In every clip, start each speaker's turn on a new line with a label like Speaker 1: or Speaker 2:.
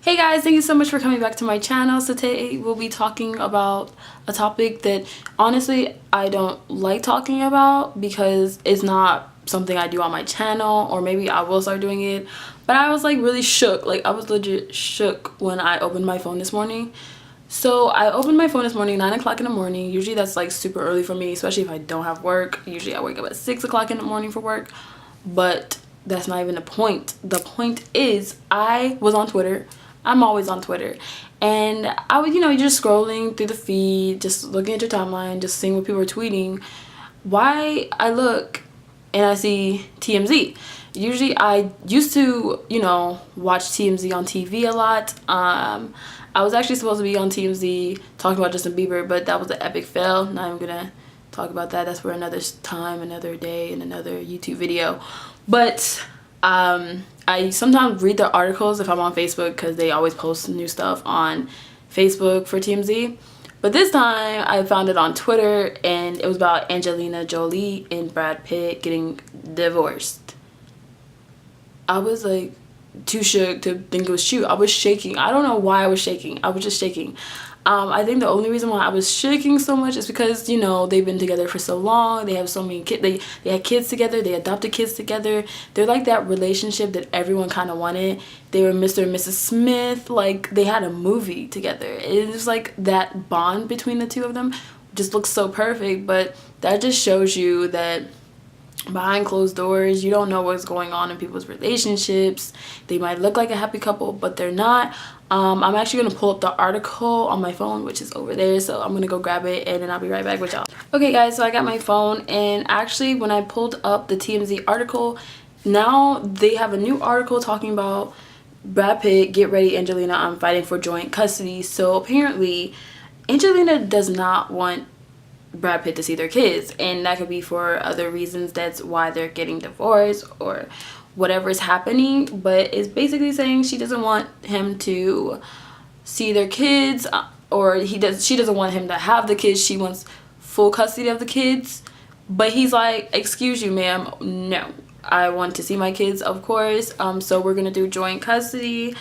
Speaker 1: Hey guys, thank you so much for coming back to my channel. So today we'll be talking about a topic that honestly I don't like talking about because it's not something I do on my channel, or maybe I will start doing it. But I was like really shook. Like I was legit shook when I opened my phone this morning. So I opened my phone this morning 9 o'clock in the morning. Usually that's like super early for me, especially if I don't have work. Usually I wake up at 6 o'clock in the morning for work, but that's not even the point. The point is I was on Twitter. I'm always on Twitter, and I was, you're just scrolling through the feed, just looking at your timeline, just seeing what people are tweeting. Why I look and I see TMZ. Usually I used to, watch TMZ on TV a lot. I was actually supposed to be on TMZ talking about Justin Bieber, but that was an epic fail. Not even gonna talk about that. That's for another time, another day, and another YouTube video. But I sometimes read the articles if I'm on Facebook, because they always post new stuff on Facebook for TMZ. But this time I found it on Twitter, and it was about Angelina Jolie and Brad Pitt getting divorced. I was like too shook to think it was true. I was shaking. I don't know why I was shaking. I was just shaking. I think the only reason why I was shaking so much is because, they've been together for so long. They have so many kids. They had kids together. They adopted kids together. They're like that relationship that everyone kind of wanted. They were Mr. and Mrs. Smith. Like, they had a movie together. It was like that bond between the two of them just looks so perfect. But that just shows you that behind closed doors, you don't know what's going on in people's relationships. They might look like a happy couple, but they're not. I'm actually gonna pull up the article on my phone, which is over there, so I'm gonna go grab it and then I'll be right back with y'all. Okay guys, so I got my phone, and actually when I pulled up the TMZ article, now they have a new article talking about Brad Pitt, get ready Angelina, I'm fighting for joint custody. So apparently Angelina does not want Brad Pitt to see their kids, and that could be for other reasons. That's why they're getting divorced or whatever is happening, but it's basically saying she doesn't want him to see their kids, or she doesn't want him to have the kids. She wants full custody of the kids. But he's like, excuse you ma'am, no, I want to see my kids, of course. So we're gonna do joint custody.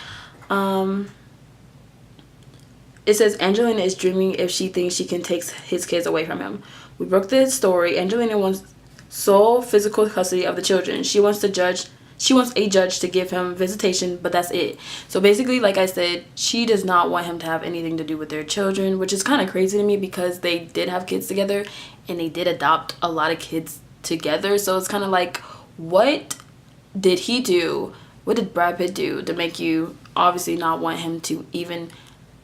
Speaker 1: It says Angelina is dreaming if she thinks she can take his kids away from him. We broke the story. Angelina wants sole physical custody of the children. She wants a judge to give him visitation, but that's it. So basically, like I said, she does not want him to have anything to do with their children, which is kind of crazy to me because they did have kids together and they did adopt a lot of kids together. So it's kind of like, what did he do? What did Brad Pitt do to make you obviously not want him to even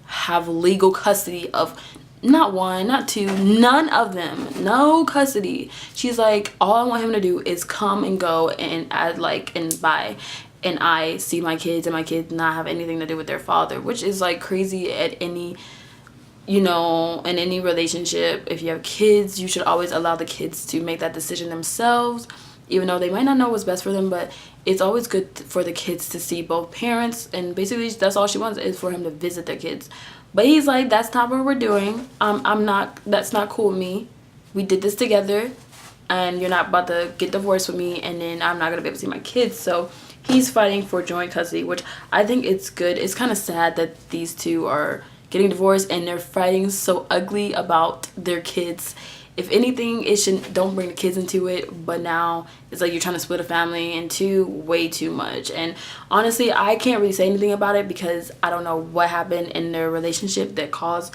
Speaker 1: have legal custody of not one, not two, none of them, no custody? She's like, all I want him to do is come and go and and I see my kids, and my kids not have anything to do with their father, which is like crazy at any, in any relationship. If you have kids, you should always allow the kids to make that decision themselves, even though they might not know what's best for them. But it's always good for the kids to see both parents, and basically that's all she wants, is for him to visit their kids. But he's like, that's not what we're doing. That's not cool with me. We did this together, and you're not about to get divorced with me, and then I'm not gonna be able to see my kids. So he's fighting for joint custody, which I think it's good. It's kind of sad that these two are getting divorced and they're fighting so ugly about their kids. If anything, it shouldn't, don't bring the kids into it, but now it's like you're trying to split a family into way too much. And honestly, I can't really say anything about it because I don't know what happened in their relationship that caused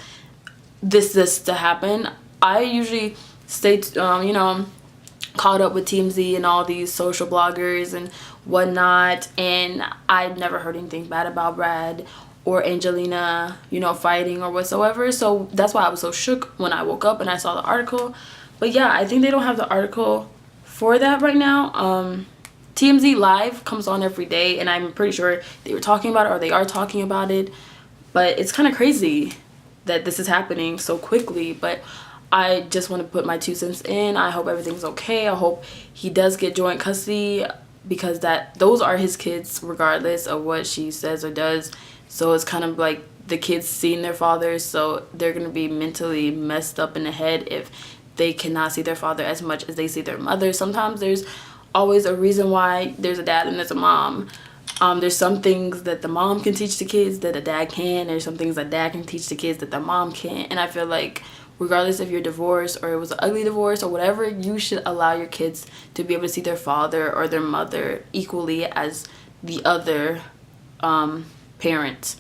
Speaker 1: this to happen. I usually stay caught up with TMZ and all these social bloggers and whatnot, and I've never heard anything bad about Brad or Angelina, fighting or whatsoever. So that's why I was so shook when I woke up and I saw the article. But yeah, I think they don't have the article for that right now. TMZ Live comes on every day, and I'm pretty sure they were talking about it, or they are talking about it. But it's kind of crazy that this is happening so quickly. But I just want to put my 2 cents in. I hope everything's okay. I hope he does get joint custody, because those are his kids regardless of what she says or does. So it's kind of like the kids seeing their father, so they're going to be mentally messed up in the head if they cannot see their father as much as they see their mother. Sometimes there's always a reason why there's a dad and there's a mom. There's some things that the mom can teach the kids that a dad can. There's some things that dad can teach the kids that the mom can't. And I feel like regardless if you're divorced or it was an ugly divorce or whatever, you should allow your kids to be able to see their father or their mother equally as the other parent.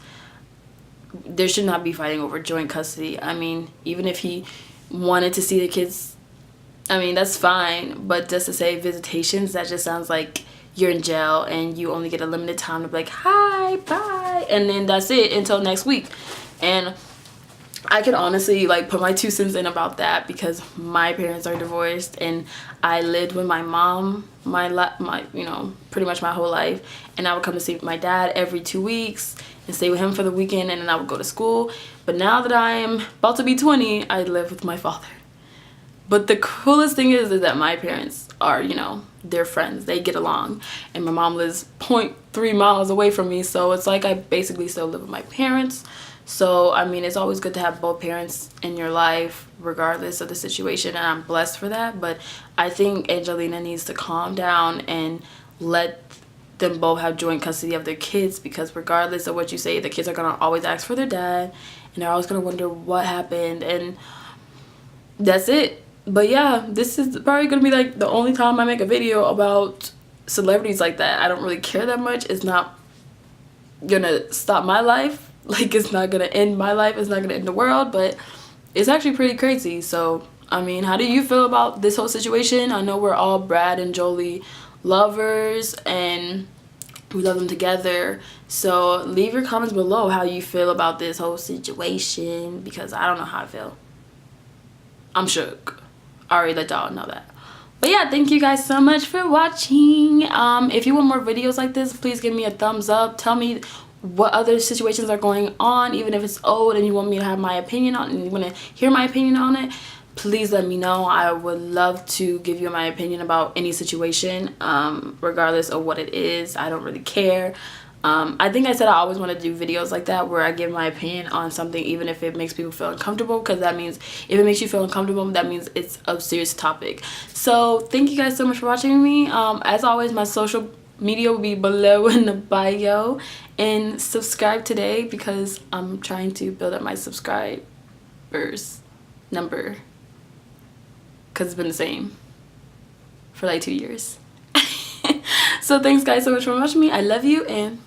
Speaker 1: There should not be fighting over joint custody. I mean, even if he wanted to see the kids, I mean, that's fine. But just to say visitations, that just sounds like you're in jail and you only get a limited time to be like, hi, bye, and then that's it until next week. And I can honestly like put my 2 cents in about that, because my parents are divorced and I lived with my mom my you know, pretty much my whole life, and I would come to see my dad every 2 weeks and stay with him for the weekend, and then I would go to school. But now that I am about to be 20, I live with my father. But the coolest thing is that my parents are, you know, they're friends, they get along, and my mom lives 0.3 miles away from me, so it's like I basically still live with my parents. So I mean, it's always good to have both parents in your life regardless of the situation, and I'm blessed for that. But I think Angelina needs to calm down and let them both have joint custody of their kids, because regardless of what you say, the kids are gonna always ask for their dad and they're always gonna wonder what happened, and that's it. But yeah, this is probably gonna be like the only time I make a video about celebrities like that. I don't really care that much. It's not gonna stop my life, like it's not gonna end my life, it's not gonna end the world, but it's actually pretty crazy. So I mean, how do you feel about this whole situation? I know we're all Brad and Jolie lovers and we love them together, so leave your comments below how you feel about this whole situation, because I don't know how I feel. I'm shook. I already let y'all know that. But yeah, thank you guys so much for watching. If you want more videos like this, please give me a thumbs up. Tell me what other situations are going on, even if it's old and you want me to have my opinion on it and you want to hear my opinion on it. Please let me know. I would love to give you my opinion about any situation, regardless of what it is. I don't really care. I think I said I always want to do videos like that where I give my opinion on something, even if it makes people feel uncomfortable, because that means if it makes you feel uncomfortable, that means it's a serious topic. So thank you guys so much for watching me. As always, my social media will be below in the bio, and subscribe today because I'm trying to build up my subscribers number, because it's been the same for like 2 years. So thanks guys so much for watching me. I love you, and